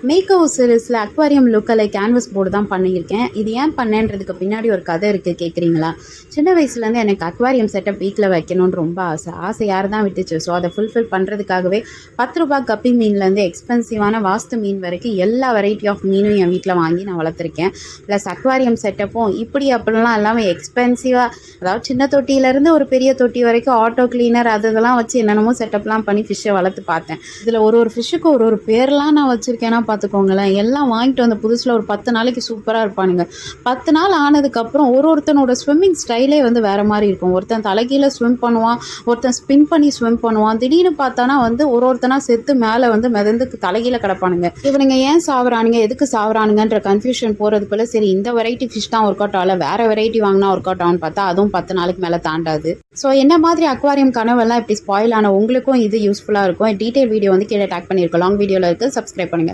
Makeover சீரிஸில் aquarium லுக்கில் canvas board தான் பண்ணியிருக்கேன். இது ஏன் பண்ணேன்றதுக்கு பின்னாடி ஒரு கதை இருக்குது கேட்குறீங்களா? சின்ன வயசுலேருந்து எனக்கு அக்வாரியம் செட்டப் வீட்டில் வைக்கணும்னு ரொம்ப ஆசை யார் தான் விட்டுச்சு. ஸோ அதை ஃபுல்ஃபில் பண்ணுறதுக்காகவே ₹10 கப்பி மீன்லேருந்து எக்ஸ்பென்சிவான வாஸ்து மீன் வரைக்கும் எல்லா வெரைட்டி ஆஃப் மீனும் என் வீட்டில் வாங்கி நான் வளர்த்துருக்கேன். ப்ளஸ் அக்வாரியம் செட்டப்பும் அப்படிலாம் எல்லாமே எக்ஸ்பென்சிவாக, அதாவது சின்ன தொட்டியிலேருந்து ஒரு பெரிய தொட்டி வரைக்கும் ஆட்டோ கிளீனர் அதெல்லாம் வச்சு என்னென்னமோ செட்டப்லாம் பண்ணி ஃபிஷ்ஷை வளர்த்து பார்த்தேன். இதில் ஒரு ஃபிஷ்ஷுக்கு ஒரு பேர்லாம் நான் வச்சுருக்கேன்னா பார்த்துக்கோங்களேன். எல்லாம் வாங்கிட்டு வந்த புதுசில் ஒரு 10 நாளைக்கு சூப்பராக இருப்பானுங்க. 10 நாள் ஆனதுக்கப்புறம் ஒருத்தனோட ஸ்விம்மிங் ஸ்டைலே வேறு மாதிரி இருக்கும். ஒருத்தன் தலைகீழ ஸ்விம் பண்ணுவான், ஒருத்தன் ஸ்பின் பண்ணி ஸ்விம் பண்ணுவான். திடீர்னு பார்த்தானா ஒருத்தனா செத்து மேலே மிதந்து தலைகீழ கிடப்பானுங்க. இவனுங்க ஏன் சாவறானுங்க, எதுக்கு சாவறானுங்கன்ற கன்ஃபியூஷன் போகிறதுக்குள்ள சரி இந்த வெரைட்டி ஃபிஷ் தான் ஒர்க் அவுட் ஆகல, வேறு வெரைட்டி வாங்கினா ஒர்க் அவுட் ஆகும்னு பார்த்தா அதுவும் 10 நாளைக்கு மேலே தாண்டாது. ஸோ என்ன மாதிரி அக்வாரியம் கனவெல்லாம் இப்படி ஸ்பாயில் ஆன உங்களுக்கும் இது யூஸ்ஃபுல்லாக இருக்கும். டீட்டெயில் வீடியோ கீழே டேக் பண்ணியிருக்கோம். லாங் வீடியோவில் இருக்குது, சப்ஸ்கிரைப் பண்ணுங்கள்.